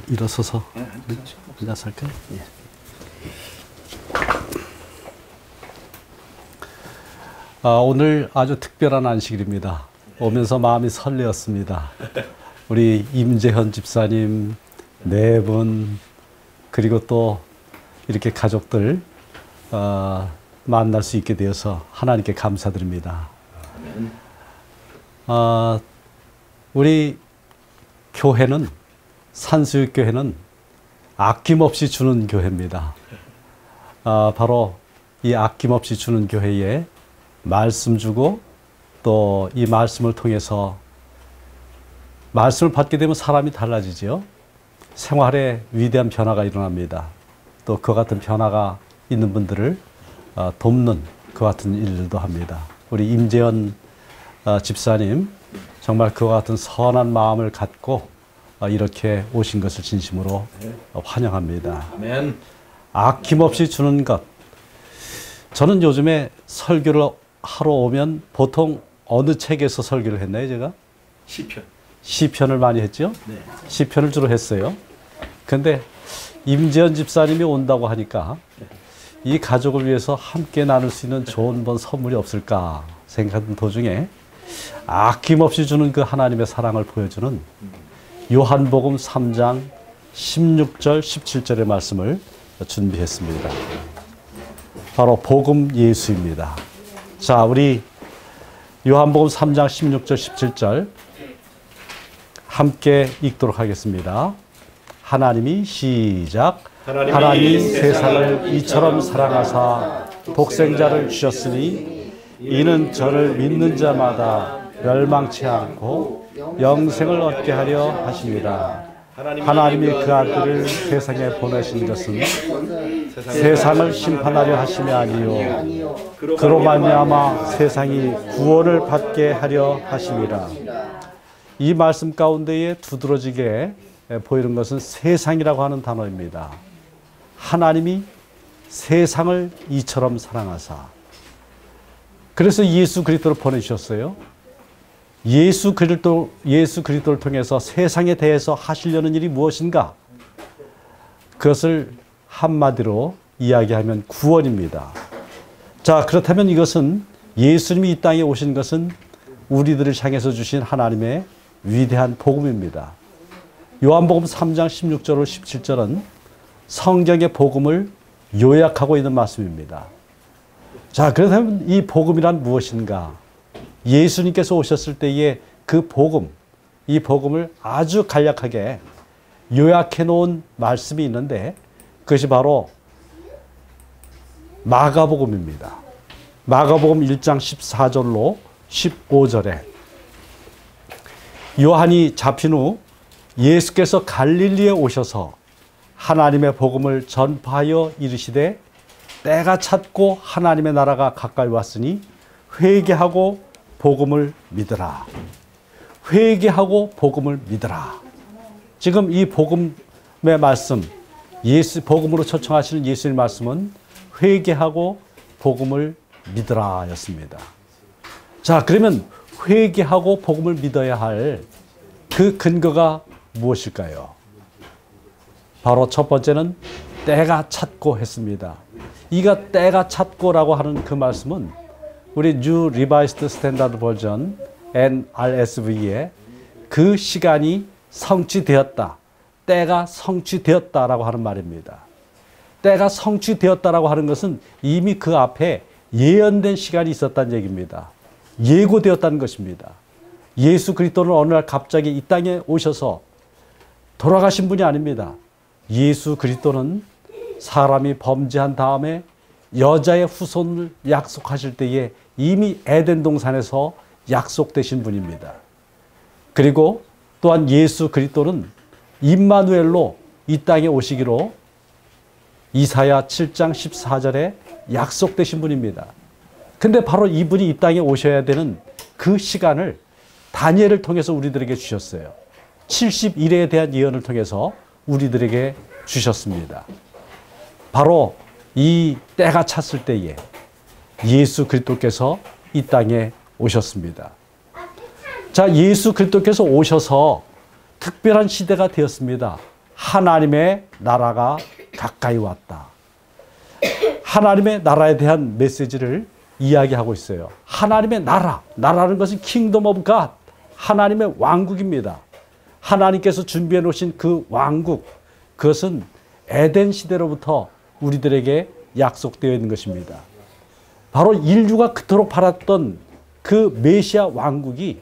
일어서서 앉아서 할까요? 예. 오늘 아주 특별한 안식일입니다. 오면서 마음이 설레었습니다. 우리 임재현 집사님 네 분, 그리고 또 이렇게 가족들 만날 수 있게 되어서 하나님께 감사드립니다. 우리 교회는, 산수육교회는 아낌없이 주는 교회입니다. 바로 이 아낌없이 주는 교회에 말씀 주고, 또 이 말씀을 통해서 말씀을 받게 되면 사람이 달라지죠. 생활에 위대한 변화가 일어납니다. 또 그 같은 변화가 있는 분들을 돕는 그 같은 일들도 합니다. 우리 임재현 집사님, 정말 그와 같은 선한 마음을 갖고 이렇게 오신 것을 진심으로 환영합니다. 아멘. 아낌없이 주는 것. 저는 요즘에 설교를 하러 오면 보통 어느 책에서 설교를 했나요, 제가? 시편. 시편을 많이 했죠? 네. 시편을 주로 했어요. 근데 임재현 집사님이 온다고 하니까 이 가족을 위해서 함께 나눌 수 있는 좋은 선물이 없을까 생각하던 도중에 아낌없이 주는 그 하나님의 사랑을 보여주는 요한복음 3장 16절, 17절의 말씀을 준비했습니다. 바로 복음 예수입니다. 자, 우리 요한복음 3장 16절, 17절 함께 읽도록 하겠습니다. 하나님이 시작. 하나님이 세상을 이처럼 사랑하사 독생자를 주셨으니 이는 저를 믿는 자마다 멸망치 않고 영생을 얻게 하려 하십니다. 하나님이 그 아들을 세상에 보내신 것은 세상을 심판하려 하심이 아니요 그로 말미암아 세상이 구원을 받게 하려 하심이라. 이 말씀 가운데에 두드러지게 보이는 것은 세상이라고 하는 단어입니다. 하나님이 세상을 이처럼 사랑하사, 그래서 예수 그리스도를 보내주셨어요. 예수 그리스도를 통해서 세상에 대해서 하시려는 일이 무엇인가? 그것을 한마디로 이야기하면 구원입니다. 자, 그렇다면 이것은 예수님이 이 땅에 오신 것은 우리들을 향해서 주신 하나님의 위대한 복음입니다. 요한복음 3장 16절로 17절은 성경의 복음을 요약하고 있는 말씀입니다. 자, 그렇다면 이 복음이란 무엇인가? 예수님께서 오셨을 때의 그 복음, 이 복음을 아주 간략하게 요약해 놓은 말씀이 있는데 그것이 바로 마가복음입니다. 마가복음 1장 14절로 15절에 요한이 잡힌 후 예수께서 갈릴리에 오셔서 하나님의 복음을 전파하여 이르시되 때가 찼고 하나님의 나라가 가까이 왔으니 회개하고 복음을 믿으라. 회개하고 복음을 믿으라. 지금 이 복음의 말씀, 복음으로 초청하시는 예수님의 말씀은 회개하고 복음을 믿으라 였습니다. 자, 그러면 회개하고 복음을 믿어야 할 그 근거가 무엇일까요? 바로 첫 번째는 때가 찼고 했습니다. 이가 때가 찼고라고 하는 그 말씀은 우리 New Revised Standard Version NRSV에 그 시간이 성취되었다, 때가 성취되었다라고 하는 말입니다. 때가 성취되었다라고 하는 것은 이미 그 앞에 예언된 시간이 있었다는 얘기입니다. 예고되었다는 것입니다. 예수 그리스도는 어느 날 갑자기 이 땅에 오셔서 돌아가신 분이 아닙니다. 예수 그리스도는 사람이 범죄한 다음에 여자의 후손을 약속하실 때에 이미 에덴 동산에서 약속되신 분입니다. 그리고 또한 예수 그리스도는 임마누엘로 이 땅에 오시기로 이사야 7장 14절에 약속되신 분입니다. 근데 바로 이분이 이 땅에 오셔야 되는 그 시간을 다니엘을 통해서 우리들에게 주셨어요. 70일에 대한 예언을 통해서 우리들에게 주셨습니다. 바로 이 때가 찼을 때에 예수 그리스도께서 이 땅에 오셨습니다. 자, 예수 그리스도께서 오셔서 특별한 시대가 되었습니다. 하나님의 나라가 가까이 왔다. 하나님의 나라에 대한 메시지를 이야기하고 있어요. 하나님의 나라, 나라는 것은 킹덤 오브 갓, 하나님의 왕국입니다. 하나님께서 준비해 놓으신 그 왕국, 그것은 에덴 시대로부터 우리들에게 약속되어 있는 것입니다. 바로 인류가 그토록 바랐던 그 메시아 왕국이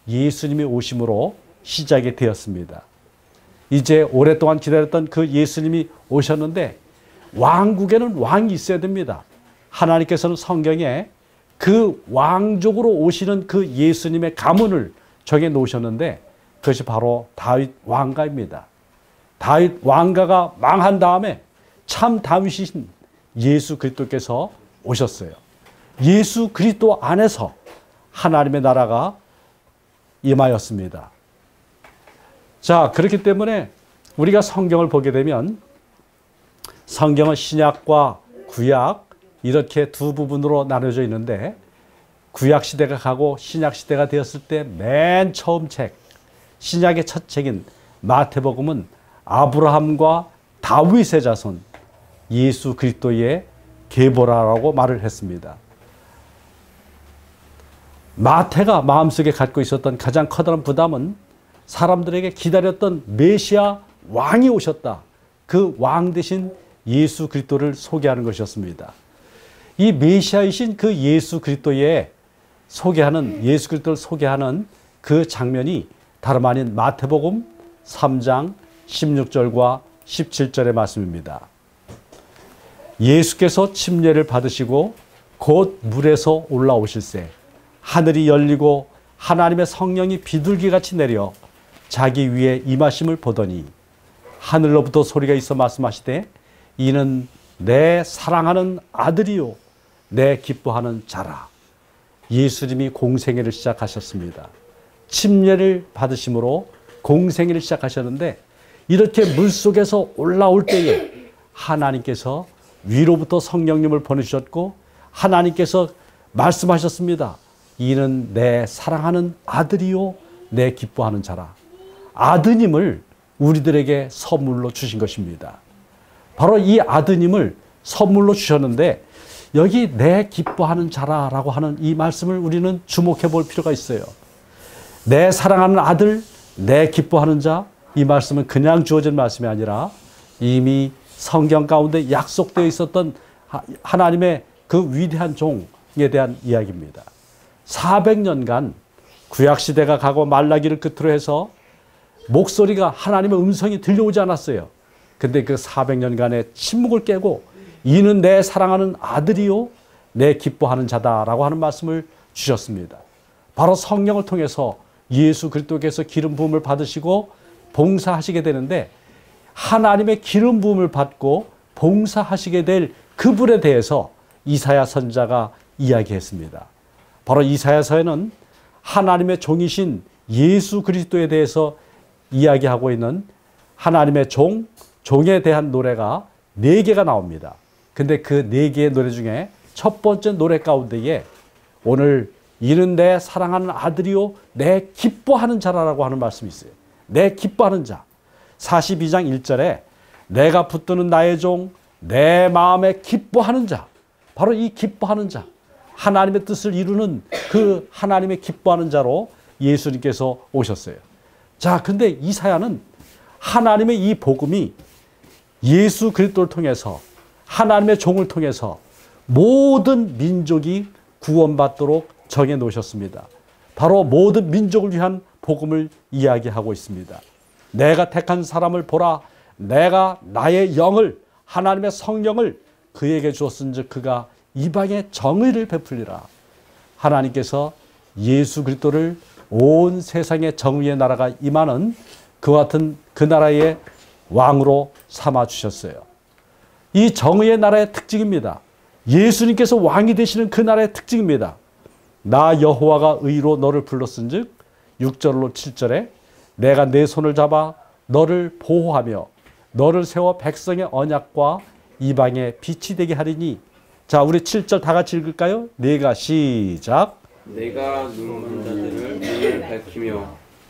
예수님의 오심으로 시작이 되었습니다. 이제 오랫동안 기다렸던 그 예수님이 오셨는데 왕국에는 왕이 있어야 됩니다. 하나님께서는 성경에 그 왕족으로 오시는 그 예수님의 가문을 정해 놓으셨는데 그것이 바로 다윗 왕가입니다. 다윗 왕가가 망한 다음에 참 다윗이신 예수 그리스도께서 오셨어요. 예수 그리스도 안에서 하나님의 나라가 임하였습니다. 자, 그렇기 때문에 우리가 성경을 보게 되면 성경은 신약과 구약 이렇게 두 부분으로 나눠져 있는데 구약 시대가 가고 신약 시대가 되었을 때 맨 처음 책, 신약의 첫 책인 마태복음은 아브라함과 다윗의 자손 예수 그리스도의 계보라라고 말을 했습니다. 마태가 마음속에 갖고 있었던 가장 커다란 부담은 사람들에게 기다렸던 메시아 왕이 오셨다. 그 왕 대신 예수 그리스도를 소개하는 것이었습니다. 이 메시아이신 그 예수 그리스도의 소개하는 예수 그리스도를 소개하는 그 장면이 다름 아닌 마태복음 3장 16절과 17절의 말씀입니다. 예수께서 침례를 받으시고 곧 물에서 올라오실새 하늘이 열리고 하나님의 성령이 비둘기같이 내려 자기 위에 임하심을 보더니 하늘로부터 소리가 있어 말씀하시되 이는 내 사랑하는 아들이요 내 기뻐하는 자라. 예수님이 공생애를 시작하셨습니다. 침례를 받으심으로 공생애를 시작하셨는데 이렇게 물속에서 올라올 때에 하나님께서 위로부터 성령님을 보내주셨고 하나님께서 말씀하셨습니다. 이는 내 사랑하는 아들이요 내 기뻐하는 자라. 아드님을 우리들에게 선물로 주신 것입니다. 바로 이 아드님을 선물로 주셨는데 여기 내 기뻐하는 자라라고 하는 이 말씀을 우리는 주목해 볼 필요가 있어요. 내 사랑하는 아들, 내 기뻐하는 자, 이 말씀은 그냥 주어진 말씀이 아니라 이미 성경 가운데 약속되어 있었던 하나님의 그 위대한 종에 대한 이야기입니다. 400년간 구약시대가 가고 말라기를 끝으로 해서 목소리가 하나님의 음성이 들려오지 않았어요. 근데 그 400년간의 침묵을 깨고 이는 내 사랑하는 아들이요 내 기뻐하는 자다라고 하는 말씀을 주셨습니다. 바로 성령을 통해서 예수 그리스도께서 기름 부음을 받으시고 봉사하시게 되는데 하나님의 기름 부음을 받고 봉사하시게 될 그분에 대해서 이사야 선지자가 이야기했습니다. 바로 이사야서에는 하나님의 종이신 예수 그리스도에 대해서 이야기하고 있는 하나님의 종에 대한 노래가 4개가 나옵니다. 근데 그 4개의 노래 중에 첫 번째 노래 가운데에 오늘 이는 내 사랑하는 아들이요 내 기뻐하는 자라라고 하는 말씀이 있어요. 내 기뻐하는 자. 42장 1절에 내가 붙드는 나의 종 내 마음에 기뻐하는 자. 바로 이 기뻐하는 자. 하나님의 뜻을 이루는 그 하나님의 기뻐하는 자로 예수님께서 오셨어요. 자, 근데 이사야는 하나님의 이 복음이 예수 그리스도를 통해서 하나님의 종을 통해서 모든 민족이 구원받도록 정해 놓으셨습니다. 바로 모든 민족을 위한 복음을 이야기하고 있습니다. 내가 택한 사람을 보라. 내가 나의 영을 하나님의 성령을 그에게 주었은즉 그가 이방의 정의를 베풀리라. 하나님께서 예수 그리스도를 온 세상의 정의의 나라가 임하는 그와 같은 그 나라의 왕으로 삼아 주셨어요. 이 정의의 나라의 특징입니다. 예수님께서 왕이 되시는 그 나라의 특징입니다. 나 여호와가 의로 너를 불렀은즉 6절로 7절에 내가 내 손을 잡아 너를 보호하며 너를 세워 백성의 언약과 이방의 빛이 되게 하리니. 자, 우리 7절 다 같이 읽을까요? 내가 시작. 내가 눈먼 자들을 눈을 밝히며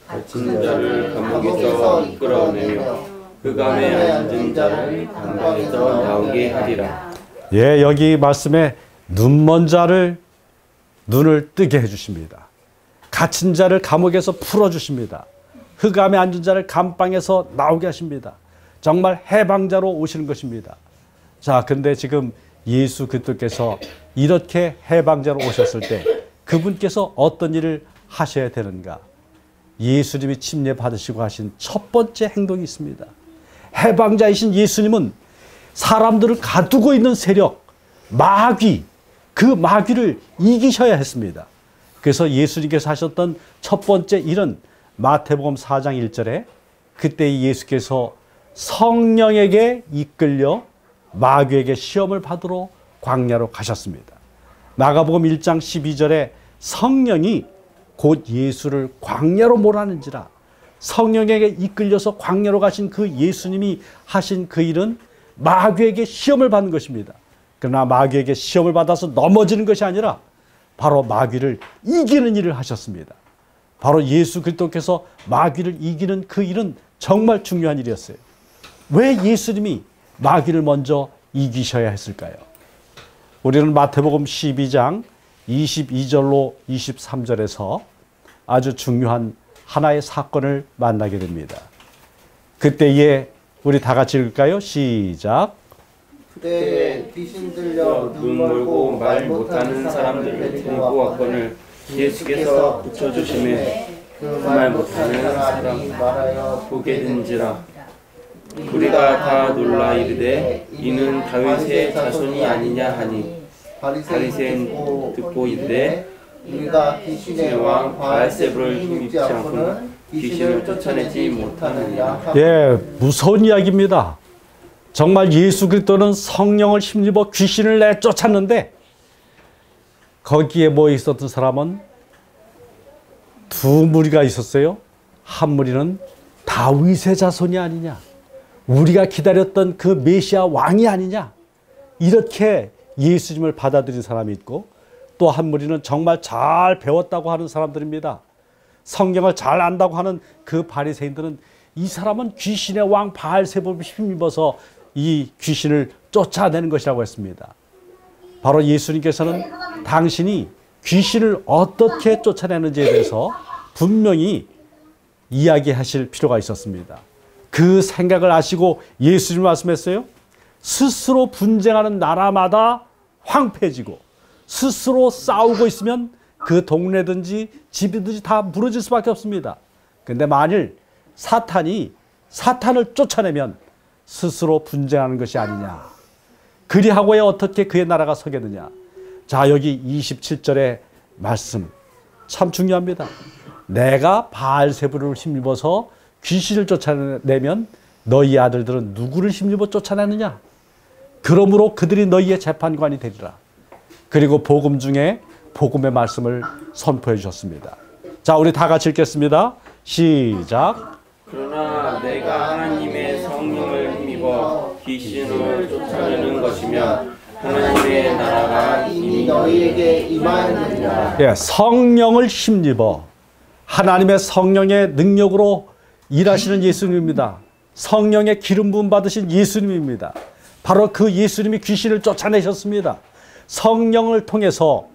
갇힌 자를 감옥에서 이끌어내며 흑암에 앉은 자를 강강에서 나오게 하리라. 예, 여기 말씀에 눈먼 자를 눈을 뜨게 해주십니다. 갇힌 자를 감옥에서 풀어주십니다. 흑암에 앉은 자를 감방에서 나오게 하십니다. 정말 해방자로 오시는 것입니다. 자, 근데 지금 예수 그리스도께서 이렇게 해방자로 오셨을 때 그분께서 어떤 일을 하셔야 되는가? 예수님이 침례 받으시고 하신 첫 번째 행동이 있습니다. 해방자이신 예수님은 사람들을 가두고 있는 세력, 마귀, 그 마귀를 이기셔야 했습니다. 그래서 예수님께서 하셨던 첫 번째 일은 마태복음 4장 1절에 그때 예수께서 성령에게 이끌려 마귀에게 시험을 받으러 광야로 가셨습니다. 마가복음 1장 12절에 성령이 곧 예수를 광야로 몰아낸지라, 성령에게 이끌려서 광야로 가신 그 예수님이 하신 그 일은 마귀에게 시험을 받는 것입니다. 그러나 마귀에게 시험을 받아서 넘어지는 것이 아니라 바로 마귀를 이기는 일을 하셨습니다. 바로 예수 그리스도께서 마귀를 이기는 그 일은 정말 중요한 일이었어요. 왜 예수님이 마귀를 먼저 이기셔야 했을까요? 우리는 마태복음 12장 22절로 23절에서 아주 중요한 하나의 사건을 만나게 됩니다. 그때에 우리 다 같이 읽을까요? 시작. 그때에 귀신 들려 눈 멀고 말 못하는 사람들을 데리고 왔거늘 예수께서 붙여주심에 그 말 못하는 사람이 말하여 보게 된지라. 우리가 다 놀라 이르되 이는 다윗의 자손이 아니냐 하니 바리새인 듣고 이르되 우리가 귀신의 왕 바알세불을 힘입지 않고는 귀신을 쫓아내지 못하느냐. 예, 무서운 이야기입니다. 정말 예수 그리스도는 성령을 힘입어 귀신을 내쫓았는데 거기에 뭐 있었던 사람은 두 무리가 있었어요. 한 무리는 다윗의 자손이 아니냐, 우리가 기다렸던 그 메시아 왕이 아니냐, 이렇게 예수님을 받아들인 사람이 있고, 또 한 무리는 정말 잘 배웠다고 하는 사람들입니다. 성경을 잘 안다고 하는 그 바리새인들은 이 사람은 귀신의 왕 바알세불을 힘입어서 이 귀신을 쫓아내는 것이라고 했습니다. 바로 예수님께서는 당신이 귀신을 어떻게 쫓아내는지에 대해서 분명히 이야기하실 필요가 있었습니다. 그 생각을 아시고 예수님 말씀했어요. 스스로 분쟁하는 나라마다 황폐해지고 스스로 싸우고 있으면 그 동네든지 집이든지 다 무너질 수밖에 없습니다. 그런데 만일 사탄을 쫓아내면 스스로 분쟁하는 것이 아니냐, 그리하고야 어떻게 그의 나라가 서겠느냐. 자, 여기 27절의 말씀 참 중요합니다. 내가 바알세불을 힘입어서 귀신을 쫓아내면 너희 아들들은 누구를 힘입어 쫓아내느냐. 그러므로 그들이 너희의 재판관이 되리라. 그리고 복음 중에 복음의 말씀을 선포해 주셨습니다. 자, 우리 다 같이 읽겠습니다. 시작. 그러나 내가 하나님의 성령을 힘입어 귀신을 쫓아내는 것이면 하나님의 나라가 이미 너희에게 임하였느니라. 예, 성령을 힘입어 하나님의 성령의 능력으로 일하시는 예수님입니다. 성령의 기름 부음 받으신 예수님입니다. 바로 그 예수님이 귀신을 쫓아내셨습니다. 성령을 통해서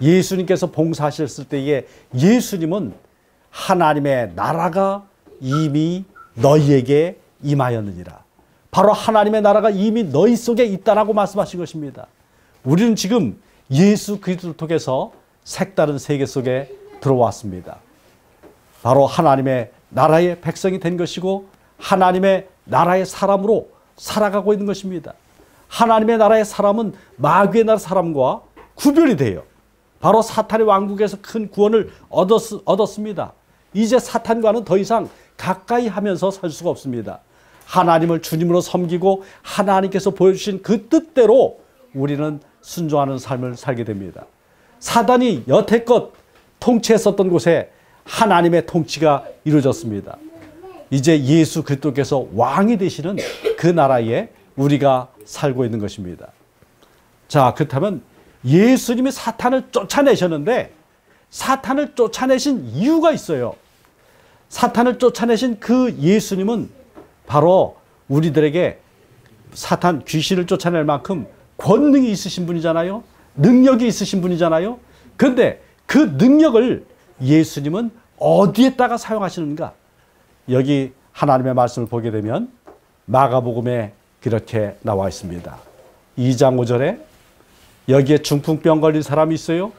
예수님께서 봉사하셨을 때에 예수님은 하나님의 나라가 이미 너희에게 임하였느니라. 바로 하나님의 나라가 이미 너희 속에 있다라고 말씀하신 것입니다. 우리는 지금 예수 그리스도를 통해서 색다른 세계 속에 들어왔습니다. 바로 하나님의 나라의 백성이 된 것이고 하나님의 나라의 사람으로 살아가고 있는 것입니다. 하나님의 나라의 사람은 마귀의 나라 사람과 구별이 돼요. 바로 사탄의 왕국에서 큰 구원을 얻었습니다. 이제 사탄과는 더 이상 가까이 하면서 살 수가 없습니다. 하나님을 주님으로 섬기고 하나님께서 보여주신 그 뜻대로 우리는 순종하는 삶을 살게 됩니다. 사단이 여태껏 통치했었던 곳에 하나님의 통치가 이루어졌습니다. 이제 예수 그리스도께서 왕이 되시는 그 나라에 우리가 살고 있는 것입니다. 자, 그렇다면 예수님이 사탄을 쫓아내셨는데 사탄을 쫓아내신 이유가 있어요. 사탄을 쫓아내신 그 예수님은 바로 우리들에게 사탄 귀신을 쫓아낼 만큼 권능이 있으신 분이잖아요. 능력이 있으신 분이잖아요. 그런데 그 능력을 예수님은 어디에다가 사용하시는가? 여기 하나님의 말씀을 보게 되면 마가복음에 그렇게 나와 있습니다. 2장 5절에 여기에 중풍병 걸린 사람이 있어요.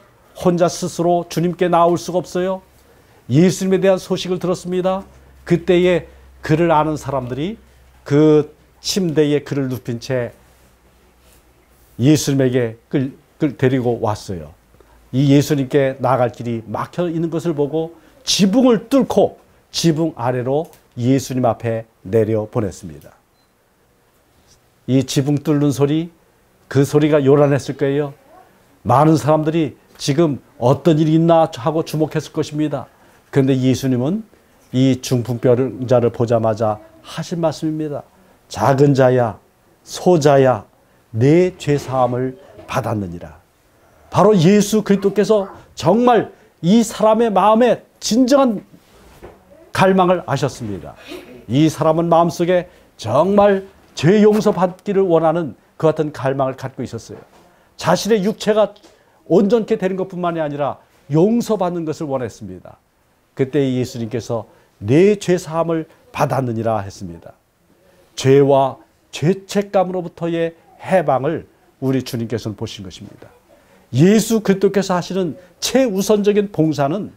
혼자 스스로 주님께 나올 수가 없어요. 예수님에 대한 소식을 들었습니다. 그때에 그를 아는 사람들이 그 침대에 그를 눕힌 채 예수님에게 데리고 왔어요. 이 예수님께 나갈 길이 막혀 있는 것을 보고 지붕을 뚫고 지붕 아래로 예수님 앞에 내려 보냈습니다. 이 지붕 뚫는 소리, 그 소리가 요란했을 거예요. 많은 사람들이 지금 어떤 일이 있나 하고 주목했을 것입니다. 그런데 예수님은 이 중풍병자를 보자마자 하신 말씀입니다. 작은 자야, 소자야, 내 죄사함을 받았느니라. 바로 예수 그리스도께서 정말 이 사람의 마음에 진정한 갈망을 아셨습니다. 이 사람은 마음속에 정말 죄 용서받기를 원하는 그 같은 갈망을 갖고 있었어요. 자신의 육체가 온전케 되는 것뿐만이 아니라 용서받는 것을 원했습니다. 그때 예수님께서 내 죄사함을 받았느니라 했습니다. 죄와 죄책감으로부터의 해방을 우리 주님께서는 보신 것입니다. 예수 그리스도께서 하시는 최우선적인 봉사는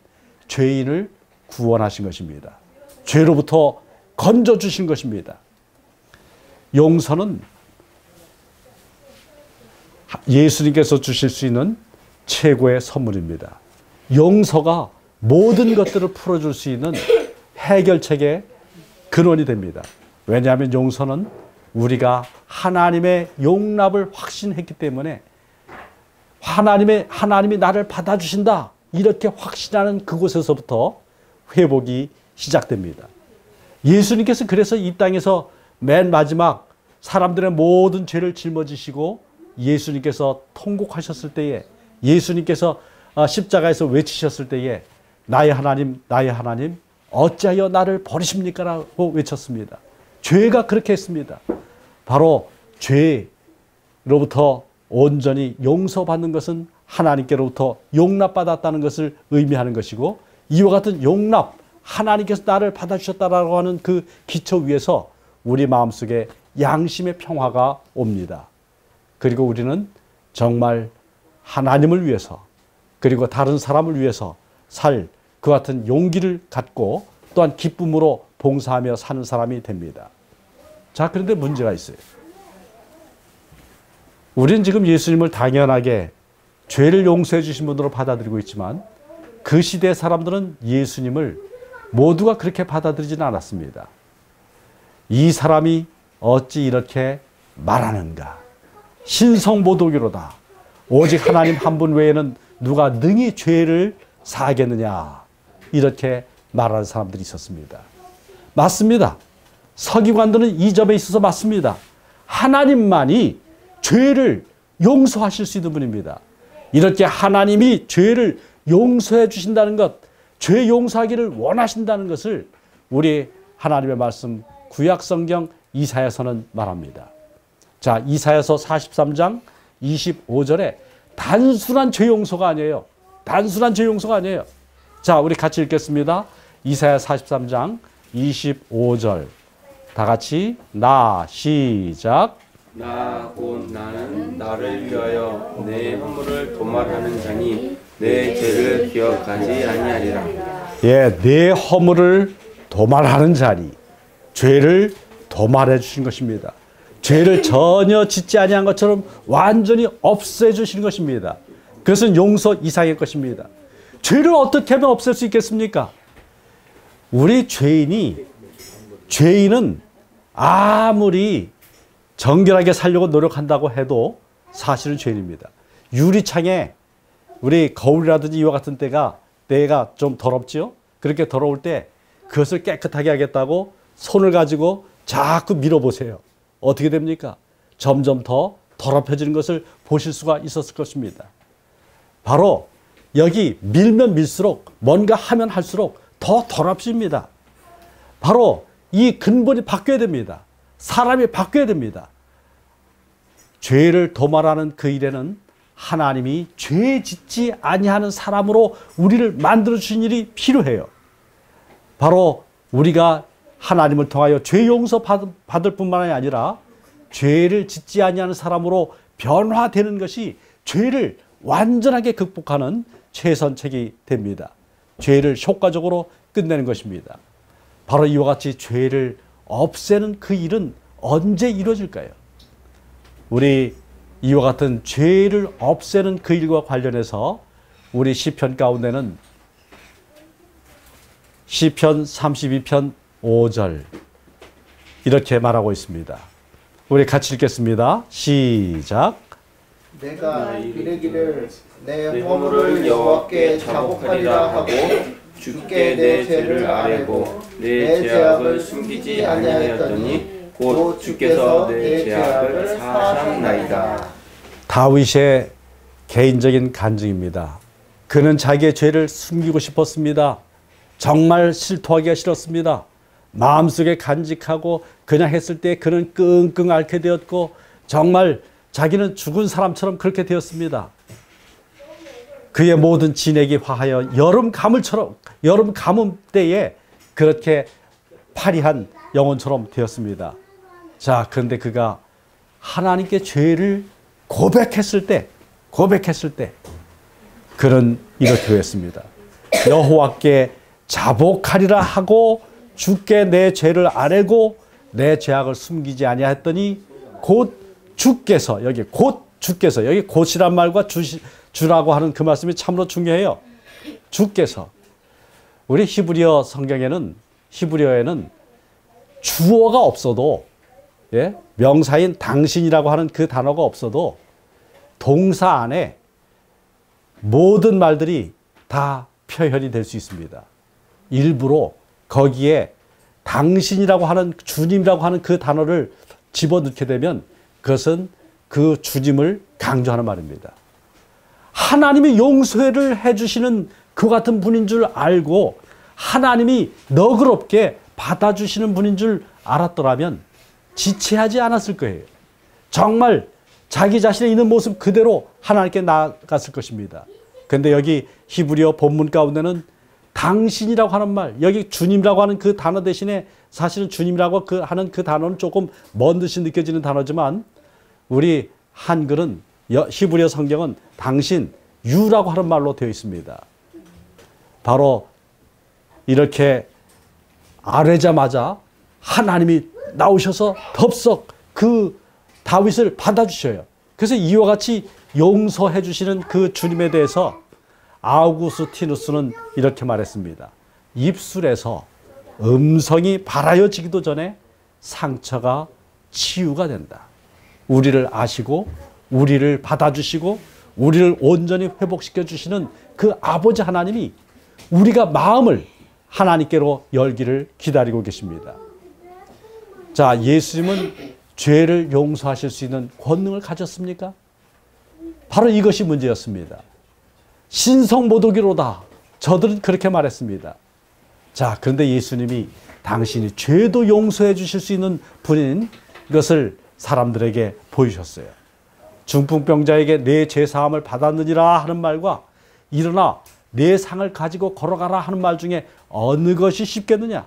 죄인을 구원하신 것입니다. 죄로부터 건져주신 것입니다. 용서는 예수님께서 주실 수 있는 최고의 선물입니다. 용서가 모든 것들을 풀어줄 수 있는 해결책의 근원이 됩니다. 왜냐하면 용서는 우리가 하나님의 용납을 확신했기 때문에 하나님이 나를 받아주신다 이렇게 확신하는 그곳에서부터 회복이 시작됩니다. 예수님께서 그래서 이 땅에서 맨 마지막 사람들의 모든 죄를 짊어지시고 예수님께서 통곡하셨을 때에 예수님께서 십자가에서 외치셨을 때에 나의 하나님 나의 하나님 어찌하여 나를 버리십니까? 라고 외쳤습니다. 죄가 그렇게 했습니다. 바로 죄로부터 온전히 용서받는 것은 하나님께로부터 용납받았다는 것을 의미하는 것이고 이와 같은 용납, 하나님께서 나를 받아주셨다라고 하는 그 기초 위에서 우리 마음속에 양심의 평화가 옵니다. 그리고 우리는 정말 하나님을 위해서 그리고 다른 사람을 위해서 살 그 같은 용기를 갖고 또한 기쁨으로 봉사하며 사는 사람이 됩니다. 자, 그런데 문제가 있어요. 우리는 지금 예수님을 당연하게 죄를 용서해 주신 분으로 받아들이고 있지만 그 시대의 사람들은 예수님을 모두가 그렇게 받아들이지는 않았습니다. 이 사람이 어찌 이렇게 말하는가? 신성모독이로다. 오직 하나님 한 분 외에는 누가 능히 죄를 사하겠느냐? 이렇게 말하는 사람들이 있었습니다. 맞습니다. 서기관들은 이 점에 있어서 맞습니다. 하나님만이 죄를 용서하실 수 있는 분입니다. 이렇게 하나님이 죄를 용서해 주신다는 것, 죄 용서하기를 원하신다는 것을 우리 하나님의 말씀 구약성경 이사야서는 말합니다. 자, 이사야서 43장 25절에 단순한 죄 용서가 아니에요. 단순한 죄 용서가 아니에요. 자, 우리 같이 읽겠습니다. 이사야 43장 25절. 다 같이 시작. 나 곧 나는 나를 위하여 내 허물을 도말하는 자니 내 죄를 기억하지 아니하리라. 예, 내 허물을 도말하는 자니 죄를 도말해 주신 것입니다. 죄를 전혀 짓지 아니한 것처럼 완전히 없애 주신 것입니다. 그것은 용서 이상의 것입니다. 죄를 어떻게 하면 없앨 수 있겠습니까? 우리 죄인은 아무리 정결하게 살려고 노력한다고 해도 사실은 죄인입니다. 유리창에 우리 거울이라든지 이와 같은 때가 좀 더럽지요? 그렇게 더러울 때 그것을 깨끗하게 하겠다고 손을 가지고 자꾸 밀어보세요. 어떻게 됩니까? 점점 더 더럽혀지는 것을 보실 수가 있었을 것입니다. 바로 여기 밀면 밀수록 뭔가 하면 할수록 더 더럽습니다. 바로 이 근본이 바뀌어야 됩니다. 사람이 바뀌어야 됩니다. 죄를 도말하는 그 일에는 하나님이 죄 짓지 아니하는 사람으로 우리를 만들어 주신 일이 필요해요. 바로 우리가 하나님을 통하여 죄 용서 받을 뿐만 아니라 죄를 짓지 아니하는 사람으로 변화되는 것이 죄를 완전하게 극복하는 최선책이 됩니다. 죄를 효과적으로 끝내는 것입니다. 바로 이와 같이 죄를 없애는 그 일은 언제 이루어질까요? 우리 이와 같은 죄를 없애는 그 일과 관련해서 우리 시편 가운데는 시편 32편 5절 이렇게 말하고 있습니다. 우리 같이 읽겠습니다. 시작. 내가 이르기를 내 허물을 여호와께 자복하리라 하고 주께 내 죄를 아뢰고 내 죄악을 숨기지 아니하였더니 곧 주께서 내 죄악을 사하셨나이다. 다윗의 개인적인 간증입니다. 그는 자기의 죄를 숨기고 싶었습니다. 정말 실토하기가 싫었습니다. 마음속에 간직하고 그냥 했을 때 그는 끙끙 앓게 되었고 정말 자기는 죽은 사람처럼 그렇게 되었습니다. 그의 모든 진액이 화하여 여름 가뭄 때에 그렇게 파리한 영혼처럼 되었습니다. 자, 그런데 그가 하나님께 죄를 고백했을 때 그는 이렇게 했습니다. 여호와께 자복하리라 하고 주께 내 죄를 아뢰고 내 죄악을 숨기지 아니하였더니 곧 주께서, 여기 곧이란 말과 주라고 하는 그 말씀이 참으로 중요해요. 주께서. 우리 히브리어에는 주어가 없어도, 명사인 당신이라고 하는 그 단어가 없어도 동사 안에 모든 말들이 다 표현이 될 수 있습니다. 일부러 거기에 당신이라고 하는, 주님이라고 하는 그 단어를 집어넣게 되면 그것은 그 주님을 강조하는 말입니다. 하나님이 용서를 해주시는 그 같은 분인 줄 알고 하나님이 너그럽게 받아주시는 분인 줄 알았더라면 지체하지 않았을 거예요. 정말 자기 자신의 있는 모습 그대로 하나님께 나아갔을 것입니다. 그런데 여기 히브리어 본문 가운데는 당신이라고 하는 말, 여기 주님이라고 하는 그 단어 대신에 사실은 주님이라고 하는 그 단어는 조금 먼 듯이 느껴지는 단어지만 우리 한글은, 히브리어 성경은 당신, 유라고 하는 말로 되어 있습니다. 바로 이렇게 아뢰자마자 하나님이 나오셔서 덥석 그 다윗을 받아주셔요. 그래서 이와 같이 용서해 주시는 그 주님에 대해서 아우구스티누스는 이렇게 말했습니다. 입술에서 음성이 발하여지기도 전에 상처가 치유가 된다. 우리를 아시고 우리를 받아주시고 우리를 온전히 회복시켜 주시는 그 아버지 하나님이 우리가 마음을 하나님께로 열기를 기다리고 계십니다. 자, 예수님은 죄를 용서하실 수 있는 권능을 가졌습니까? 바로 이것이 문제였습니다. 신성모독이로다. 저들은 그렇게 말했습니다. 자, 그런데 예수님이 당신이 죄도 용서해 주실 수 있는 분인 것을 사람들에게 보이셨어요. 중풍병자에게 내 죄사함을 받았느니라 하는 말과 일어나 내 상을 가지고 걸어가라 하는 말 중에 어느 것이 쉽겠느냐?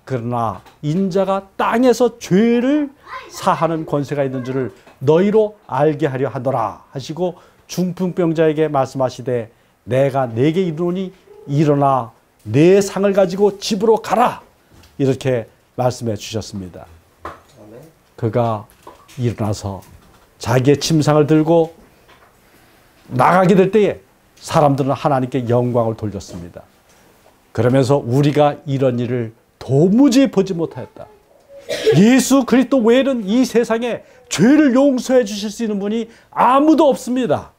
그러나 인자가 땅에서 죄를 사하는 권세가 있는 줄을 너희로 알게 하려 하더라 하시고 중풍병자에게 말씀하시되 내가 내게 이르노니 일어나 내 상을 가지고 집으로 가라 이렇게 말씀해 주셨습니다. 그가 일어나서 자기의 침상을 들고 나가게 될 때에 사람들은 하나님께 영광을 돌렸습니다. 그러면서 우리가 이런 일을 도무지 보지 못하였다. 예수 그리스도 외에는 이 세상에 죄를 용서해 주실 수 있는 분이 아무도 없습니다.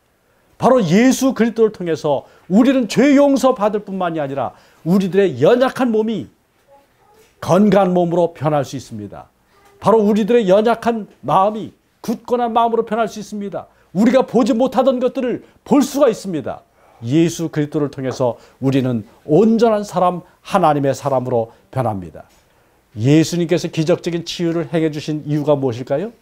바로 예수 그리스도를 통해서 우리는 죄 용서 받을 뿐만이 아니라 우리들의 연약한 몸이 건강한 몸으로 변할 수 있습니다. 바로 우리들의 연약한 마음이 굳건한 마음으로 변할 수 있습니다. 우리가 보지 못하던 것들을 볼 수가 있습니다. 예수 그리스도를 통해서 우리는 온전한 사람, 하나님의 사람으로 변합니다. 예수님께서 기적적인 치유를 행해 주신 이유가 무엇일까요?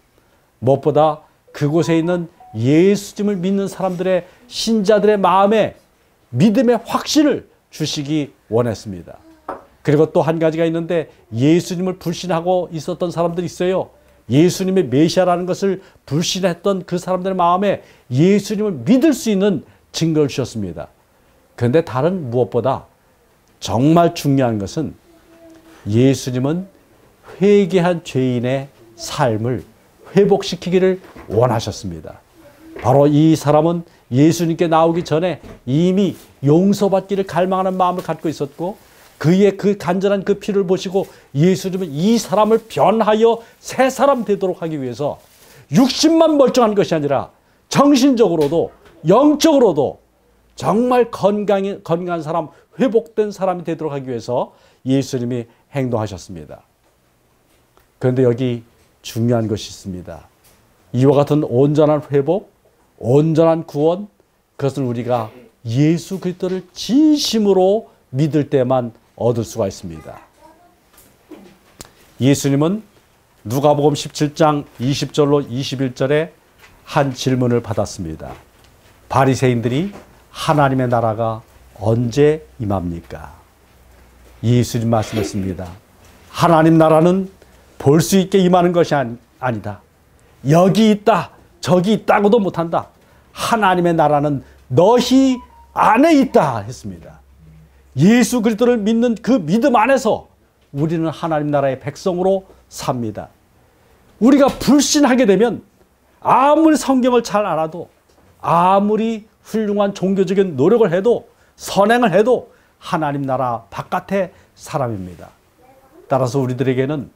무엇보다 그곳에 있는 예수님을 믿는 사람들의 신자들의 마음에 믿음의 확신을 주시기 원했습니다. 그리고 또 한 가지가 있는데 예수님을 불신하고 있었던 사람들이 있어요. 예수님의 메시아라는 것을 불신했던 그 사람들의 마음에 예수님을 믿을 수 있는 증거를 주셨습니다. 그런데 다른 무엇보다 정말 중요한 것은 예수님은 회개한 죄인의 삶을 회복시키기를 원하셨습니다. 바로 이 사람은 예수님께 나오기 전에 이미 용서받기를 갈망하는 마음을 갖고 있었고 그의 그 간절한 그 피를 보시고 예수님은 이 사람을 변하여 새 사람 되도록 하기 위해서 육신만 멀쩡한 것이 아니라 정신적으로도 영적으로도 정말 건강한 사람, 회복된 사람이 되도록 하기 위해서 예수님이 행동하셨습니다. 그런데 여기 중요한 것이 있습니다. 이와 같은 온전한 회복, 온전한 구원, 그것을 우리가 예수 그리스도를 진심으로 믿을 때만 얻을 수가 있습니다. 예수님은 누가복음 17장 20절로 21절에 한 질문을 받았습니다. 바리새인들이 하나님의 나라가 언제 임합니까? 예수님 말씀했습니다. 하나님 나라는 볼 수 있게 임하는 것이 아니다. 여기 있다, 저기 있다고도 못한다. 하나님의 나라는 너희 안에 있다 했습니다. 예수 그리스도를 믿는 그 믿음 안에서 우리는 하나님 나라의 백성으로 삽니다. 우리가 불신하게 되면 아무리 성경을 잘 알아도 아무리 훌륭한 종교적인 노력을 해도 선행을 해도 하나님 나라 바깥의 사람입니다. 따라서 우리들에게는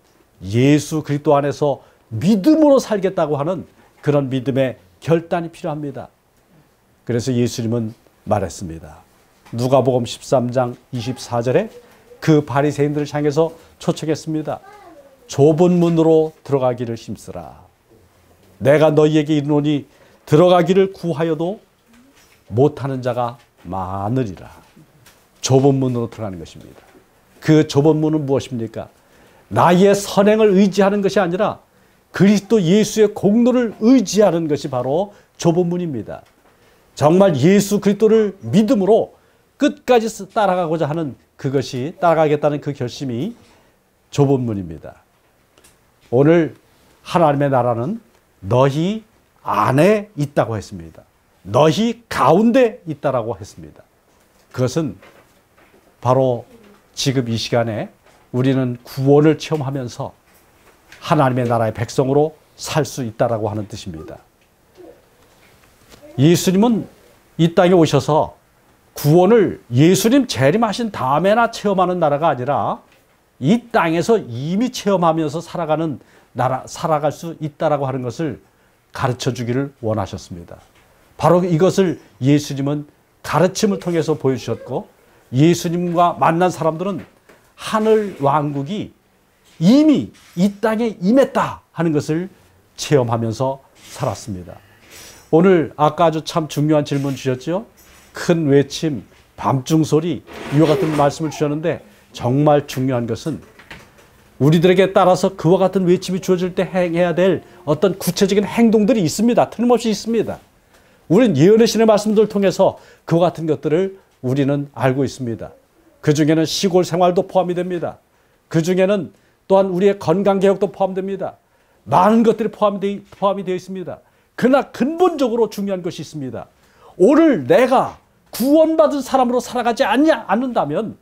예수 그리스도 안에서 믿음으로 살겠다고 하는 그런 믿음의 결단이 필요합니다. 그래서 예수님은 말했습니다. 누가복음 13장 24절에 그 바리새인들을 향해서 초청했습니다. 좁은 문으로 들어가기를 힘쓰라. 내가 너희에게 이르노니 들어가기를 구하여도 못하는 자가 많으리라. 좁은 문으로 들어가는 것입니다. 그 좁은 문은 무엇입니까? 나의 선행을 의지하는 것이 아니라 그리스도 예수의 공로를 의지하는 것이 바로 좁은 문입니다. 정말 예수 그리스도를 믿음으로 끝까지 따라가고자 하는 그것이, 따라가겠다는 그 결심이 좁은 문입니다. 오늘 하나님의 나라는 너희 안에 있다고 했습니다. 너희 가운데 있다라고 했습니다. 그것은 바로 지금 이 시간에 우리는 구원을 체험하면서 하나님의 나라의 백성으로 살 수 있다라고 하는 뜻입니다. 예수님은 이 땅에 오셔서 구원을 예수님 재림하신 다음에나 체험하는 나라가 아니라 이 땅에서 이미 체험하면서 살아갈 수 있다라고 하는 것을 가르쳐 주기를 원하셨습니다. 바로 이것을 예수님은 가르침을 통해서 보여주셨고, 예수님과 만난 사람들은 하늘 왕국이 이미 이 땅에 임했다 하는 것을 체험하면서 살았습니다. 오늘 아까 아주 참 중요한 질문 주셨죠? 큰 외침, 밤중 소리, 이와 같은 말씀을 주셨는데 정말 중요한 것은 우리들에게 따라서 그와 같은 외침이 주어질 때 행해야 될 어떤 구체적인 행동들이 있습니다. 틀림없이 있습니다. 우리는 예언의 신의 말씀들을 통해서 그와 같은 것들을 우리는 알고 있습니다. 그 중에는 시골 생활도 포함이 됩니다. 그 중에는 또한 우리의 건강개혁도 포함됩니다. 많은 것들이 포함이 되어 있습니다. 그러나 근본적으로 중요한 것이 있습니다. 오늘 내가 구원받은 사람으로 살아가지 않는다면,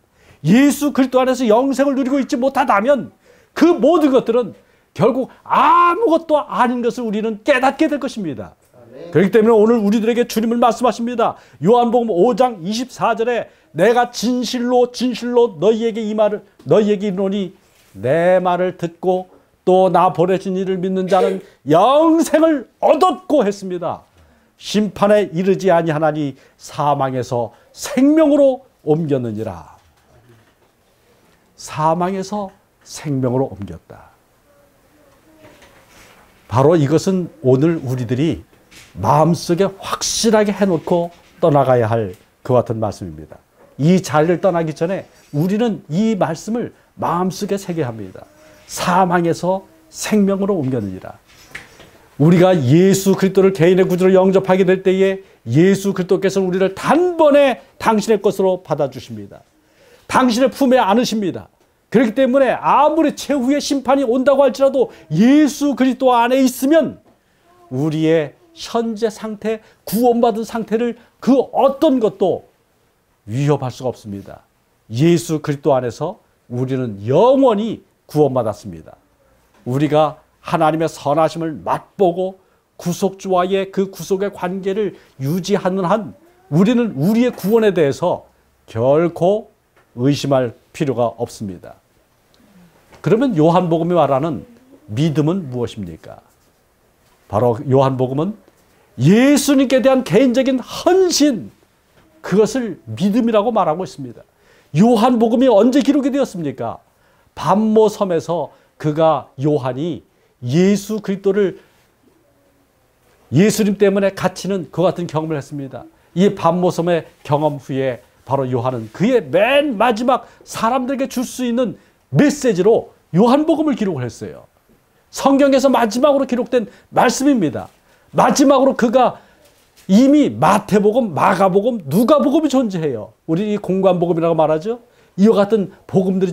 예수 그리스도 안에서 영생을 누리고 있지 못하다면 그 모든 것들은 결국 아무것도 아닌 것을 우리는 깨닫게 될 것입니다. 그렇기 때문에 오늘 우리들에게 주님을 말씀하십니다. 요한복음 5장 24절에 내가 진실로 너희에게 이르노니 내 말을 듣고 또 나 보내신 이를 믿는 자는 영생을 얻었고 했습니다. 심판에 이르지 아니하나니 사망에서 생명으로 옮겼느니라. 사망에서 생명으로 옮겼다. 바로 이것은 오늘 우리들이 마음속에 확실하게 해놓고 떠나가야 할 그와 같은 말씀입니다. 이 자리를 떠나기 전에 우리는 이 말씀을 마음속에 새겨야 합니다. 사망에서 생명으로 옮겼느니라. 우리가 예수 그리스도를 개인의 구주로 영접하게 될 때에 예수 그리스도께서는 우리를 단번에 당신의 것으로 받아주십니다. 당신의 품에 안으십니다. 그렇기 때문에 아무리 최후의 심판이 온다고 할지라도 예수 그리스도 안에 있으면 우리의 현재 상태, 구원받은 상태를 그 어떤 것도 위협할 수가 없습니다. 예수 그리스도 안에서 우리는 영원히 구원받았습니다. 우리가 하나님의 선하심을 맛보고 구속주와의 그 구속의 관계를 유지하는 한 우리는 우리의 구원에 대해서 결코 의심할 필요가 없습니다. 그러면 요한복음이 말하는 믿음은 무엇입니까? 바로 요한복음은 예수님께 대한 개인적인 헌신, 그것을 믿음이라고 말하고 있습니다. 요한복음이 언제 기록이 되었습니까? pat모섬에서 요한이 예수 그리스도를 예수님 때문에 갇히는 그 같은 경험을 했습니다. 이 pat모섬의 경험 후에 바로 요한은 그의 맨 마지막 사람들에게 줄 수 있는 메시지로 요한복음을 기록을 했어요. 성경에서 마지막으로 기록된 말씀입니다. 마지막으로 그가 이미 마태복음, 마가복음, 누가복음이 존재해요. 우리 이 공관복음이라고 말하죠. 이와 같은 복음들이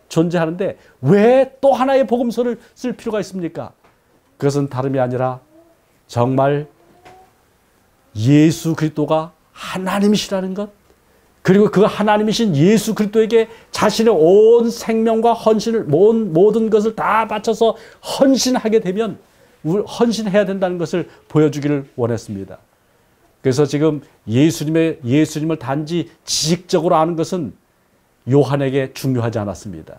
존재하는데 왜 또 하나의 복음서를 쓸 필요가 있습니까? 그것은 다름이 아니라 정말 예수 그리스도가 하나님이시라는 것, 그리고 그 하나님이신 예수 그리스도에게 자신의 온 생명과 헌신을 모든 것을 다 바쳐서 헌신하게 되면 헌신해야 된다는 것을 보여주기를 원했습니다. 그래서 지금 예수님을 단지 지식적으로 아는 것은 요한에게 중요하지 않았습니다.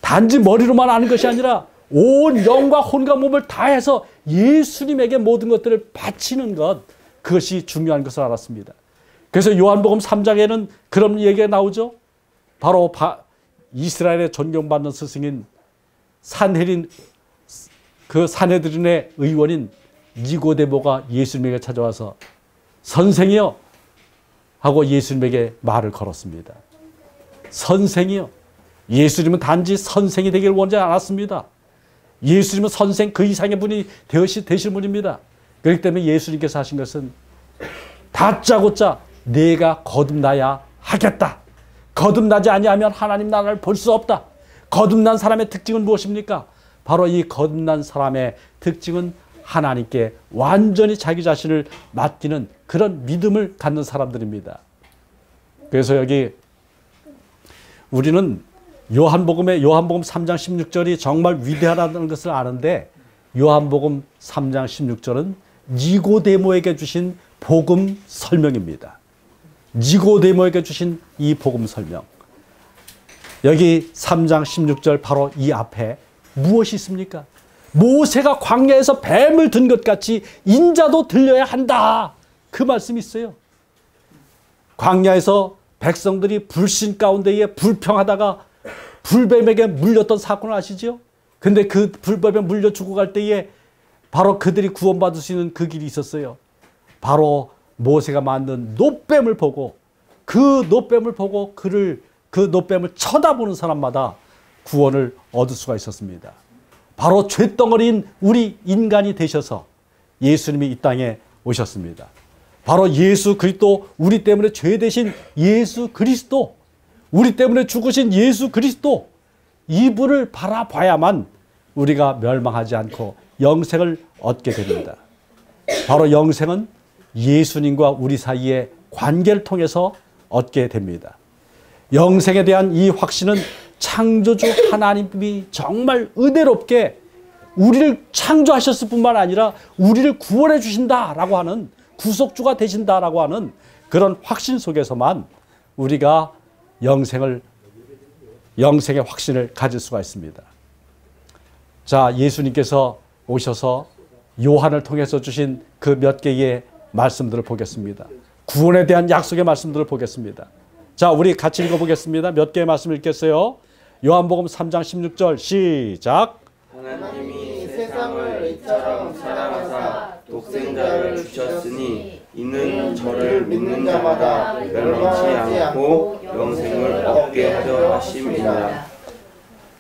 단지 머리로만 아는 것이 아니라 온 영과 혼과 몸을 다해서 예수님에게 모든 것들을 바치는 것, 그것이 중요한 것을 알았습니다. 그래서 요한복음 3장에는 그런 얘기가 나오죠. 바로 이스라엘의 존경받는 스승인 산헤드린의 의원인 니고데모가 예수님에게 찾아와서 선생이여 하고 예수님에게 말을 걸었습니다. 선생이요. 예수님은 단지 선생이 되기를 원하지 않았습니다. 예수님은 선생 그 이상의 분이 되실 분입니다. 그렇기 때문에 예수님께서 하신 것은 다짜고짜 내가 거듭나야 하겠다. 거듭나지 아니하면 하나님 나라를 볼 수 없다. 거듭난 사람의 특징은 무엇입니까? 바로 이 거듭난 사람의 특징은 하나님께 완전히 자기 자신을 맡기는 그런 믿음을 갖는 사람들입니다. 그래서 여기 우리는 요한복음 3장 16절이 정말 위대하다는 것을 아는데 요한복음 3장 16절은 니고데모에게 주신 복음 설명입니다. 니고데모에게 주신 이 복음 설명. 여기 3장 16절 바로 이 앞에 무엇이 있습니까? 모세가 광야에서 뱀을 든 것 같이 인자도 들려야 한다. 그 말씀이 있어요. 광야에서 백성들이 불신 가운데에 불평하다가 불뱀에게 물렸던 사건을 아시죠? 근데 그 불뱀에 물려 죽어갈 때에 바로 그들이 구원받을 수 있는 그 길이 있었어요. 바로 모세가 만든 놋뱀을 보고 그 놋뱀을 쳐다보는 사람마다 구원을 얻을 수가 있었습니다. 바로 쇳덩어리인 우리 인간이 되셔서 예수님이 이 땅에 오셨습니다. 바로 예수 그리스도, 우리 때문에 죄 되신 예수 그리스도, 우리 때문에 죽으신 예수 그리스도, 이분을 바라봐야만 우리가 멸망하지 않고 영생을 얻게 됩니다. 바로 영생은 예수님과 우리 사이의 관계를 통해서 얻게 됩니다. 영생에 대한 이 확신은 창조주 하나님이 정말 은혜롭게 우리를 창조하셨을 뿐만 아니라 우리를 구원해 주신다라고 하는, 구속주가 되신다라고 하는 그런 확신 속에서만 우리가 영생의 확신을 가질 수가 있습니다. 자, 예수님께서 오셔서 요한을 통해서 주신 그 몇 개의 말씀들을 보겠습니다. 구원에 대한 약속의 말씀들을 보겠습니다. 자, 우리 같이 읽어보겠습니다. 몇 개의 말씀 읽겠어요. 요한복음 3장 16절 시작. 하나님이 세상을 이처럼 사랑하사 독생자를 주셨으니 이는 저를 믿는 자마다 멸망치 않고 영생을 얻게 하려 하심이니라.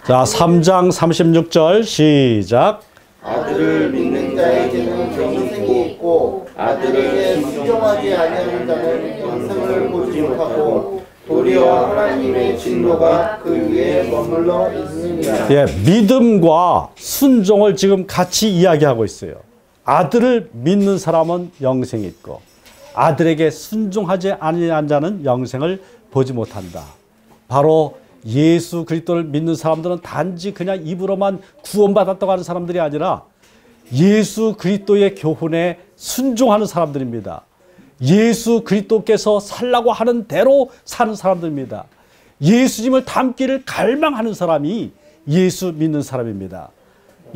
자, 3장 36절 시작. 아들을 믿는 자에게는 영생이 있고 아들에게 순종하지 아니하는 자는 영생을 보지 못하고 도리어 하나님의 진노가 그 위에 머물러 있느니라. 예, 믿음과 순종을 지금 같이 이야기하고 있어요. 아들을 믿는 사람은 영생이 있고 아들에게 순종하지 아니한 자는 영생을 보지 못한다. 바로 예수 그리스도를 믿는 사람들은 단지 그냥 입으로만 구원받았다고 하는 사람들이 아니라 예수 그리스도의 교훈에 순종하는 사람들입니다. 예수 그리스도께서 살라고 하는 대로 사는 사람들입니다. 예수님을 닮기를 갈망하는 사람이 예수 믿는 사람입니다.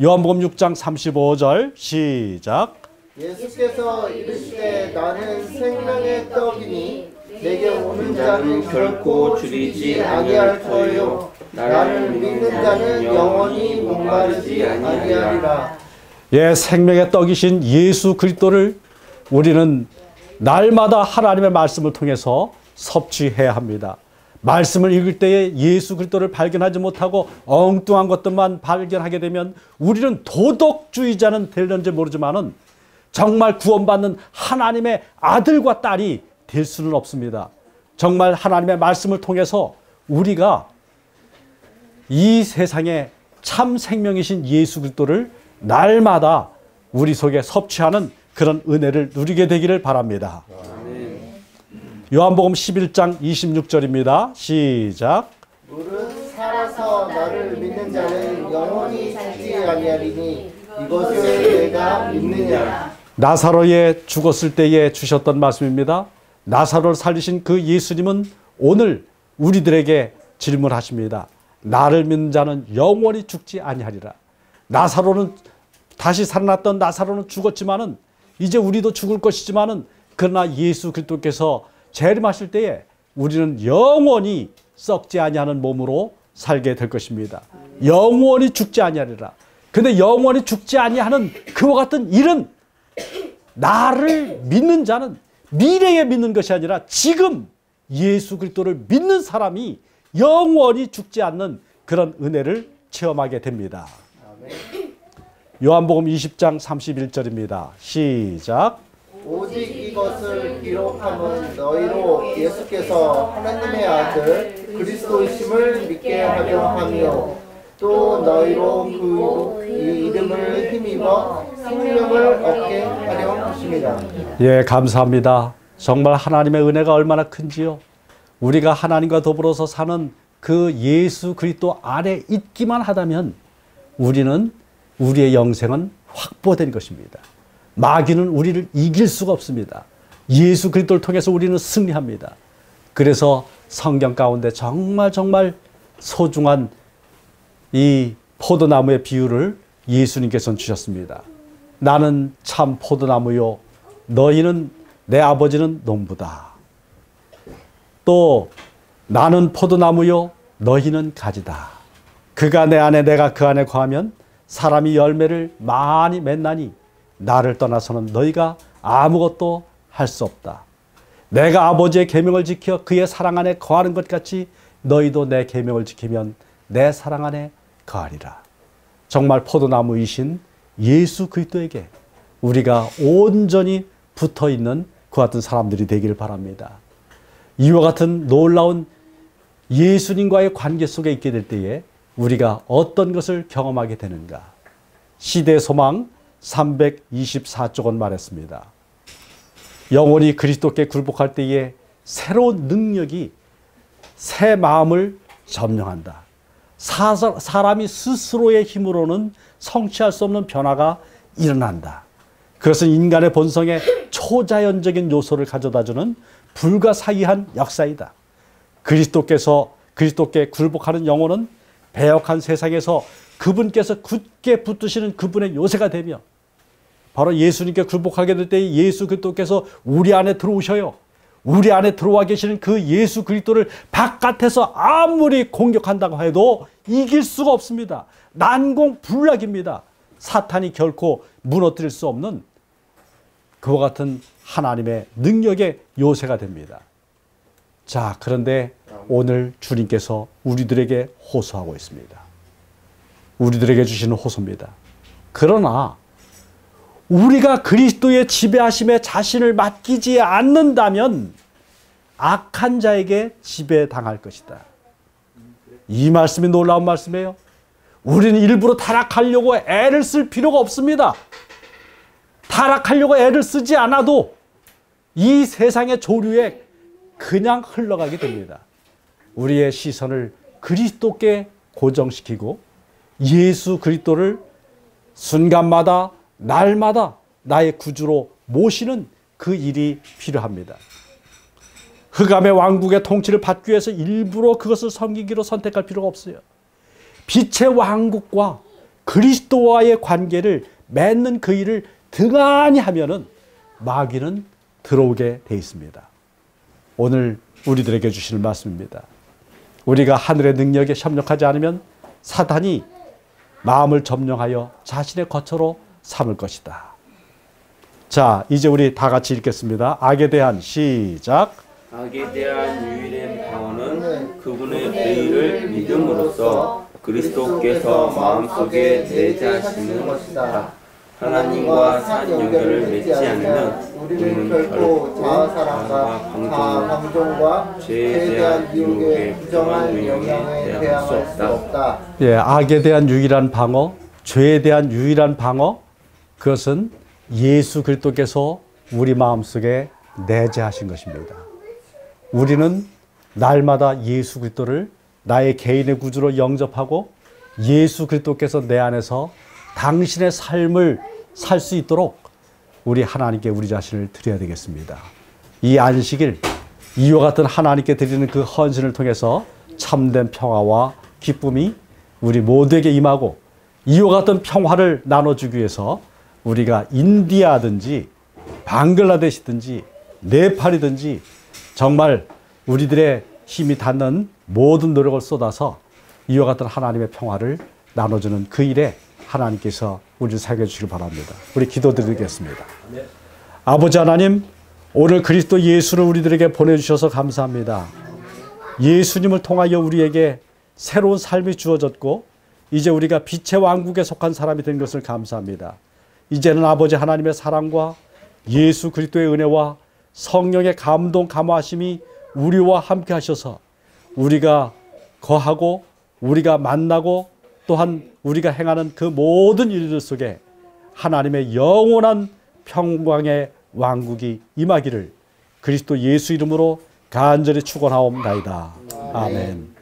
요한복음 6장 35절 시작. 예수께서 이르시되 나는 생명의 떡이니 내게 오는 자는 결코 줄이지 아니할 터요 나를 믿는 자는 영원히 목마르지 아니하리라. 예, 생명의 떡이신 예수 그리스도를 우리는 날마다 하나님의 말씀을 통해서 섭취해야 합니다. 말씀을 읽을 때에 예수 그리스도를 발견하지 못하고 엉뚱한 것들만 발견하게 되면 우리는 도덕주의자는 될는지 모르지만은 정말 구원받는 하나님의 아들과 딸이 될 수는 없습니다. 정말 하나님의 말씀을 통해서 우리가 이 세상에 참 생명이신 예수 그리스도를 날마다 우리 속에 섭취하는 그런 은혜를 누리게 되기를 바랍니다. 요한복음 11장 26절입니다. 시작. 무릇 살아서 나를 믿는 자는 영원히 죽지 아니하리니 이것을 내가 믿느냐. 나사로에 죽었을 때에 주셨던 말씀입니다. 나사로를 살리신 그 예수님은 오늘 우리들에게 질문하십니다. 나를 믿는 자는 영원히 죽지 아니하리라. 나사로는 다시 살아났던 나사로는 죽었지만은 이제 우리도 죽을 것이지만은 그러나 예수 그리스도께서 재림하실 때에 우리는 영원히 썩지 아니하는 몸으로 살게 될 것입니다. 영원히 죽지 아니하리라. 근데 영원히 죽지 아니하는 그와 같은 일은 나를 믿는 자는 미래에 믿는 것이 아니라 지금 예수 그리스도를 믿는 사람이 영원히 죽지 않는 그런 은혜를 체험하게 됩니다. 요한복음 20장 31절입니다. 시작. 오직 이것을 기록함은 너희로 예수께서 하나님의 아들 그리스도이심을 믿게 하려 하며 또 너희로 그 이름을 힘입어 생명을 얻게 하려 하십니다. 예, 감사합니다. 정말 하나님의 은혜가 얼마나 큰지요. 우리가 하나님과 더불어서 사는 그 예수 그리스도 안에 있기만 하다면 우리의 영생은 확보된 것입니다. 마귀는 우리를 이길 수가 없습니다. 예수 그리스도를 통해서 우리는 승리합니다. 그래서 성경 가운데 정말 소중한 이 포도나무의 비유를 예수님께서는 주셨습니다. 나는 참 포도나무요 너희는 내 아버지는 농부다. 또 나는 포도나무요 너희는 가지다. 그가 내 안에 내가 그 안에 거하면 사람이 열매를 많이 맺나니 나를 떠나서는 너희가 아무것도 할 수 없다. 내가 아버지의 계명을 지켜 그의 사랑 안에 거하는 것 같이 너희도 내 계명을 지키면 내 사랑 안에 거하리라. 정말 포도나무이신 예수 그리스도에게 우리가 온전히 붙어있는 그 같은 사람들이 되기를 바랍니다. 이와 같은 놀라운 예수님과의 관계 속에 있게 될 때에 우리가 어떤 것을 경험하게 되는가. 시대 소망 324쪽은 말했습니다. 영혼이 그리스도께 굴복할 때에 새로운 능력이 새 마음을 점령한다. 사람이 스스로의 힘으로는 성취할 수 없는 변화가 일어난다. 그것은 인간의 본성에 초자연적인 요소를 가져다주는 불가사의한 역사이다. 그리스도께 굴복하는 영혼은 배역한 세상에서 그분께서 굳게 붙드시는 그분의 요새가 되며 바로 예수님께 굴복하게 될 때 예수 그리스도께서 우리 안에 들어오셔요. 우리 안에 들어와 계시는 그 예수 그리스도를 바깥에서 아무리 공격한다고 해도 이길 수가 없습니다. 난공불락입니다. 사탄이 결코 무너뜨릴 수 없는 그와 같은 하나님의 능력의 요새가 됩니다. 자, 그런데 오늘 주님께서 우리들에게 호소하고 있습니다. 우리들에게 주시는 호소입니다. 그러나 우리가 그리스도의 지배하심에 자신을 맡기지 않는다면 악한 자에게 지배당할 것이다. 이 말씀이 놀라운 말씀이에요. 우리는 일부러 타락하려고 애를 쓸 필요가 없습니다. 타락하려고 애를 쓰지 않아도 이 세상의 조류에 그냥 흘러가게 됩니다. 우리의 시선을 그리스도께 고정시키고 예수 그리스도를 순간마다 날마다 나의 구주로 모시는 그 일이 필요합니다. 흑암의 왕국의 통치를 받기 위해서 일부러 그것을 섬기기로 선택할 필요가 없어요. 빛의 왕국과 그리스도와의 관계를 맺는 그 일을 등한히 하면은 마귀는 들어오게 돼 있습니다. 오늘 우리들에게 주시는 말씀입니다. 우리가 하늘의 능력에 협력하지 않으면 사탄이 마음을 점령하여 자신의 거처로 삼을 것이다. 자, 이제 우리 다 같이 읽겠습니다. 악에 대한 시작. 악에 대한 유일한 방어는 그분의 의를 믿음으로써 그리스도께서 마음속에 내재하시는 것이다. 하나님과 산 연결을 맺지 않으면 우리는 결코 자아사랑과 자아방종과 죄에 대한 유혹의 부정한 영향에 대항할 수 없다. 예, 악에 대한 유일한 방어, 죄에 대한 유일한 방어, 그것은 예수 그리스도께서 우리 마음속에 내재하신 것입니다. 우리는 날마다 예수 그리스도를 나의 개인의 구주로 영접하고 예수 그리스도께서 내 안에서 당신의 삶을 살 수 있도록 우리 하나님께 우리 자신을 드려야 되겠습니다. 이 안식일, 이와 같은 하나님께 드리는 그 헌신을 통해서 참된 평화와 기쁨이 우리 모두에게 임하고 이와 같은 평화를 나눠주기 위해서 우리가 인디아든지 방글라데시든지 네팔이든지 정말 우리들의 힘이 닿는 모든 노력을 쏟아서 이와 같은 하나님의 평화를 나눠주는 그 일에 하나님께서 우리를 사용해 주시길 바랍니다. 우리 기도드리겠습니다. 아버지 하나님, 오늘 그리스도 예수를 우리들에게 보내주셔서 감사합니다. 예수님을 통하여 우리에게 새로운 삶이 주어졌고 이제 우리가 빛의 왕국에 속한 사람이 된 것을 감사합니다. 이제는 아버지 하나님의 사랑과 예수 그리스도의 은혜와 성령의 감동 감화하심이 우리와 함께 하셔서 우리가 거하고 우리가 만나고 또한 우리가 행하는 그 모든 일들 속에 하나님의 영원한 평강의 왕국이 임하기를 그리스도 예수 이름으로 간절히 축원하옵나이다. 아멘.